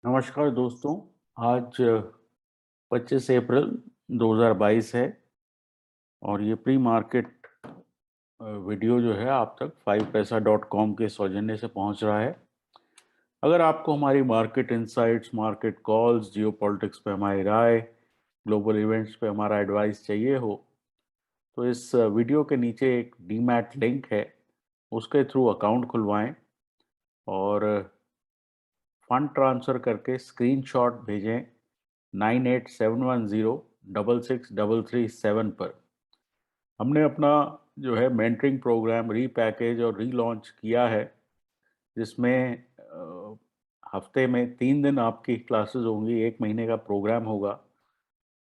नमस्कार दोस्तों। आज 25 अप्रैल 2022 है और ये प्री मार्केट वीडियो जो है आप तक 5paisa.com के सौजन्य से पहुंच रहा है। अगर आपको हमारी market insights, market calls, geopolitics पे हमारी राय, ग्लोबल इवेंट्स पे हमारा एडवाइस चाहिए हो तो इस वीडियो के नीचे एक डीमैट लिंक है, उसके थ्रू अकाउंट खुलवाएं और फंड ट्रांसफ़र करके स्क्रीनशॉट भेजें 9871066337 पर। हमने अपना जो है मेंटरिंग प्रोग्राम रीपैकेज और रीलॉन्च किया है, जिसमें हफ्ते में 3 दिन आपकी क्लासेस होंगी, 1 महीने का प्रोग्राम होगा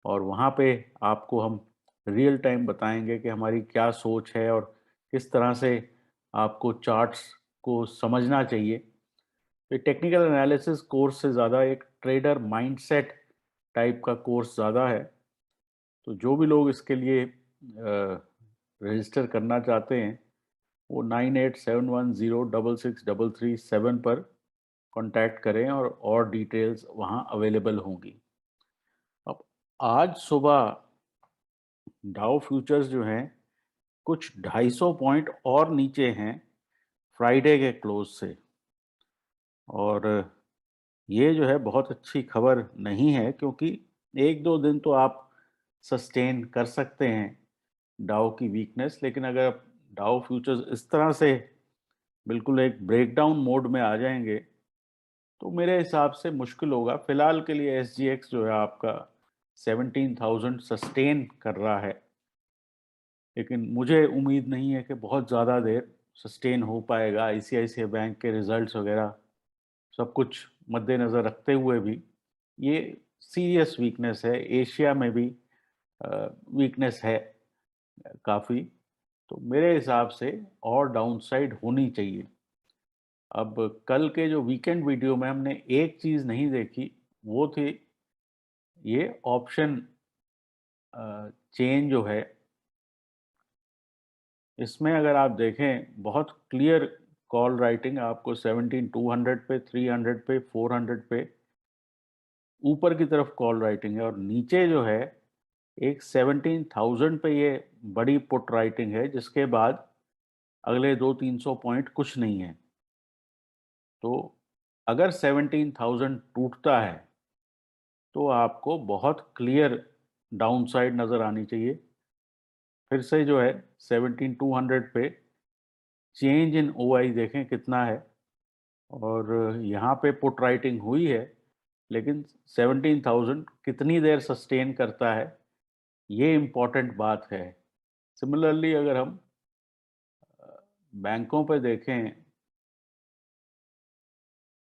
और वहाँ पे आपको हम रियल टाइम बताएंगे कि हमारी क्या सोच है और किस तरह से आपको चार्ट्स को समझना चाहिए। ये टेक्निकल एनालिसिस कोर्स से ज़्यादा एक ट्रेडर माइंडसेट टाइप का कोर्स ज़्यादा है। तो जो भी लोग इसके लिए रजिस्टर करना चाहते हैं वो 9871066337 पर कांटेक्ट करें और डिटेल्स वहाँ अवेलेबल होंगी। अब आज सुबह डाउ फ्यूचर्स जो हैं कुछ 250 पॉइंट और नीचे हैं फ्राइडे के क्लोज से, और ये जो है बहुत अच्छी खबर नहीं है, क्योंकि 1-2 दिन तो आप सस्टेन कर सकते हैं डाउ की वीकनेस, लेकिन अगर डाउ फ्यूचर्स इस तरह से बिल्कुल एक ब्रेकडाउन मोड में आ जाएंगे तो मेरे हिसाब से मुश्किल होगा। फिलहाल के लिए एसजीएक्स जो है आपका 17,000 सस्टेन कर रहा है, लेकिन मुझे उम्मीद नहीं है कि बहुत ज़्यादा देर सस्टेन हो पाएगा। आईसीआईसीआई बैंक के रिजल्ट्स वगैरह सब कुछ मद्देनज़र रखते हुए भी ये सीरियस वीकनेस है। एशिया में भी वीकनेस है काफ़ी। तो मेरे हिसाब से और डाउनसाइड होनी चाहिए। अब कल के जो वीकेंड वीडियो में हमने एक चीज़ नहीं देखी, वो थी ये ऑप्शन चेन जो है। इसमें अगर आप देखें बहुत क्लियर कॉल राइटिंग आपको 17,200 पे, 300 पे, 400 पे ऊपर की तरफ कॉल राइटिंग है, और नीचे जो है एक 17,000 पे ये बड़ी पुट राइटिंग है, जिसके बाद अगले 200-300 पॉइंट कुछ नहीं है। तो अगर 17,000 टूटता है तो आपको बहुत क्लियर डाउनसाइड नज़र आनी चाहिए। फिर से जो है 17,200 पे चेंज इन ओआई देखें कितना है, और यहाँ पे पुट राइटिंग हुई है, लेकिन 17,000 कितनी देर सस्टेन करता है, ये इम्पॉर्टेंट बात है। सिमिलरली अगर हम बैंकों पे देखें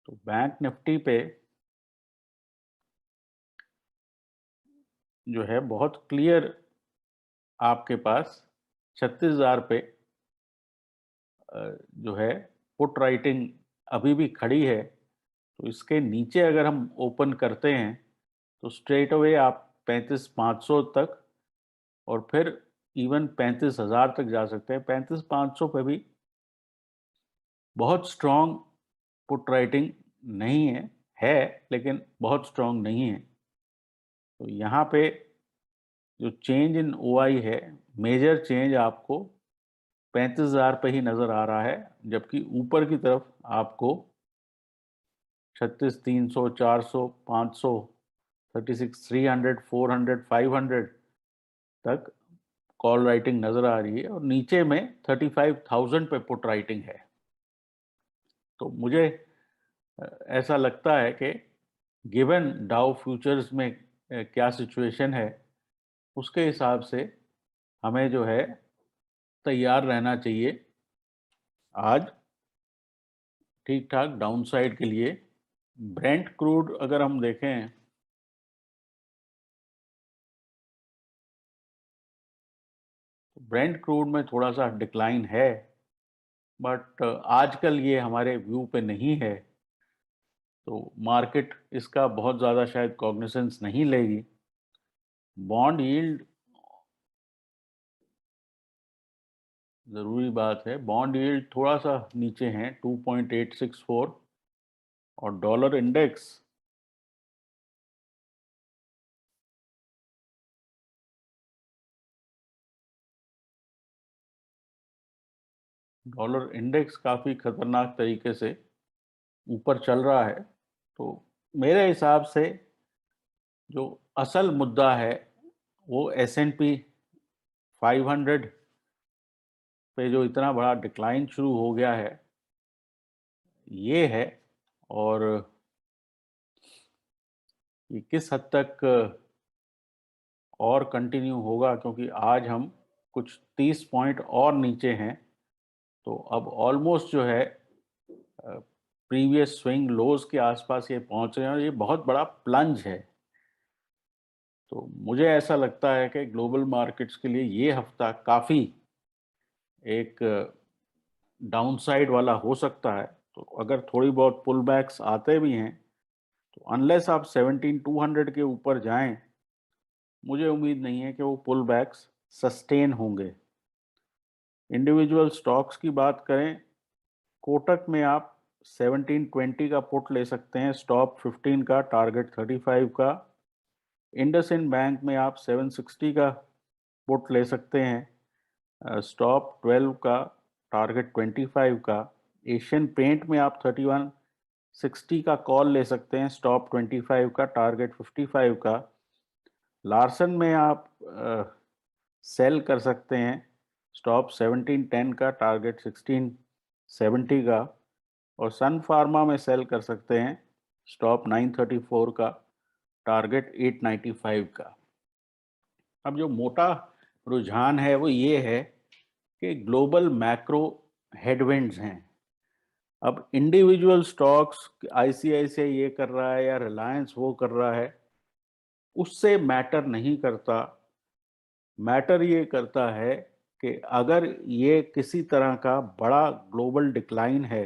तो बैंक निफ्टी पे जो है बहुत क्लियर आपके पास 36,000 पे जो है पुट राइटिंग अभी भी खड़ी है। तो इसके नीचे अगर हम ओपन करते हैं तो स्ट्रेट अवे आप 35,500 तक और फिर इवन 35,000 तक जा सकते हैं। 35,500 पे भी बहुत स्ट्रॉन्ग पुट राइटिंग नहीं है लेकिन बहुत स्ट्रॉन्ग नहीं है। तो यहाँ पे जो चेंज इन ओआई है, मेजर चेंज आपको 35,000 पे ही नज़र आ रहा है, जबकि ऊपर की तरफ आपको 36,300, 400, 500, 36,300, 400, 500 तक कॉल राइटिंग नज़र आ रही है, और नीचे में 35,000 पे पुट राइटिंग है। तो मुझे ऐसा लगता है कि गिवन डाउ फ्यूचर्स में क्या सिचुएशन है, उसके हिसाब से हमें जो है तैयार रहना चाहिए आज ठीक ठाक डाउनसाइड के लिए। ब्रेंट क्रूड अगर हम देखें तो ब्रेंट क्रूड में थोड़ा सा डिक्लाइन है, बट आजकल ये हमारे व्यू पे नहीं है, तो मार्केट इसका बहुत ज़्यादा शायद कॉग्निसेंस नहीं लेगी। बॉन्ड यील्ड ज़रूरी बात है, बॉन्ड यील्ड थोड़ा सा नीचे हैं 2.864, और डॉलर इंडेक्स डॉलर इंडेक्स काफ़ी खतरनाक तरीके से ऊपर चल रहा है। तो मेरे हिसाब से जो असल मुद्दा है वो S&P 500 पे जो इतना बड़ा डिक्लाइन शुरू हो गया है ये है। और ये किस हद तक और कंटिन्यू होगा, क्योंकि आज हम कुछ 30 पॉइंट और नीचे हैं। तो अब ऑलमोस्ट जो है प्रीवियस स्विंग लोज के आसपास ये पहुंच रहे हैं और ये बहुत बड़ा प्लंज है। तो मुझे ऐसा लगता है कि ग्लोबल मार्केट्स के लिए ये हफ्ता काफ़ी एक डाउनसाइड वाला हो सकता है। तो अगर थोड़ी बहुत पुल बैक्स आते भी हैं तो अनलेस आप 17,200 के ऊपर जाएं, मुझे उम्मीद नहीं है कि वो पुल बैक्स सस्टेन होंगे। इंडिविजुअल स्टॉक्स की बात करें, कोटक में आप 1720 का पुट ले सकते हैं, स्टॉप 15 का, टारगेट 35 का। इंडसइंड बैंक में आप 760 का पुट ले सकते हैं, स्टॉप 12 का, टारगेट 25 का। एशियन पेंट में आप 3160 का कॉल ले सकते हैं, स्टॉप 25 का, टारगेट 55 का। लार्सन में आप सेल कर सकते हैं, स्टॉप 1710 का, टारगेट 1670 का। और सन फार्मा में सेल कर सकते हैं, स्टॉप 934 का, टारगेट 895 का। अब जो मोटा रुझान है वो ये है कि ग्लोबल मैक्रो हेडविंड्स हैं। अब इंडिविजुअल स्टॉक्स, आईसीआईसीआई ये कर रहा है या रिलायंस वो कर रहा है, उससे मैटर नहीं करता। मैटर ये करता है कि अगर ये किसी तरह का बड़ा ग्लोबल डिक्लाइन है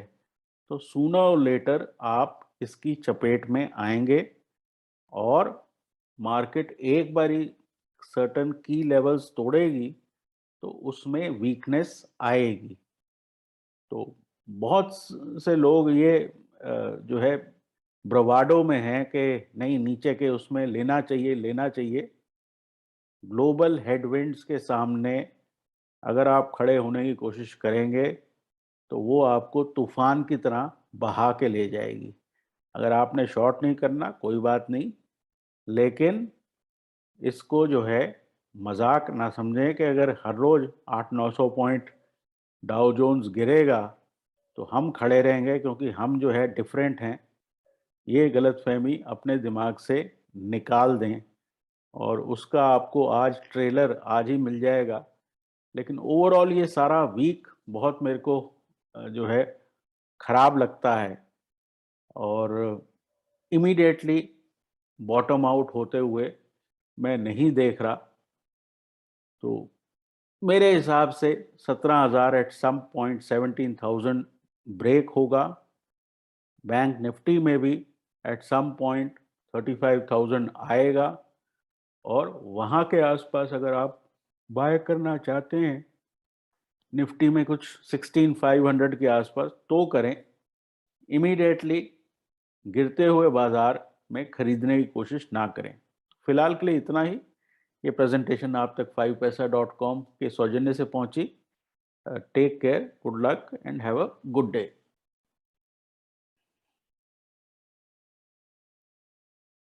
तो सूनर और लेटर आप इसकी चपेट में आएंगे और मार्केट एक बारी सर्टन की लेवल्स तोड़ेगी तो उसमें वीकनेस आएगी। तो बहुत से लोग ये जो है ब्रवाडो में हैं कि नहीं नीचे के उसमें लेना चाहिए लेना चाहिए। ग्लोबल हेडविंड्स के सामने अगर आप खड़े होने की कोशिश करेंगे तो वो आपको तूफान की तरह बहा के ले जाएगी। अगर आपने शॉर्ट नहीं करना कोई बात नहीं, लेकिन इसको जो है मजाक ना समझें कि अगर हर रोज 800-900 पॉइंट डाउ जोन्स गिरेगा तो हम खड़े रहेंगे, क्योंकि हम जो है डिफरेंट हैं। ये गलतफहमी अपने दिमाग से निकाल दें और उसका आपको आज ट्रेलर आज ही मिल जाएगा। लेकिन ओवरऑल ये सारा वीक बहुत मेरे को जो है खराब लगता है और इमीडिएटली बॉटम आउट होते हुए मैं नहीं देख रहा। तो मेरे हिसाब से 17,000 एट सम पॉइंट 17,000 ब्रेक होगा। बैंक निफ्टी में भी एट सम पॉइंट 35,000 आएगा और वहाँ के आसपास अगर आप बाय करना चाहते हैं निफ्टी में कुछ 16,500 के आसपास तो करें। इमीडिएटली गिरते हुए बाजार में खरीदने की कोशिश ना करें। फिलहाल के लिए इतना ही। ये प्रेजेंटेशन आप तक 5paisa.com के सौजन्य से पहुंची। Take care, good luck and have a good day.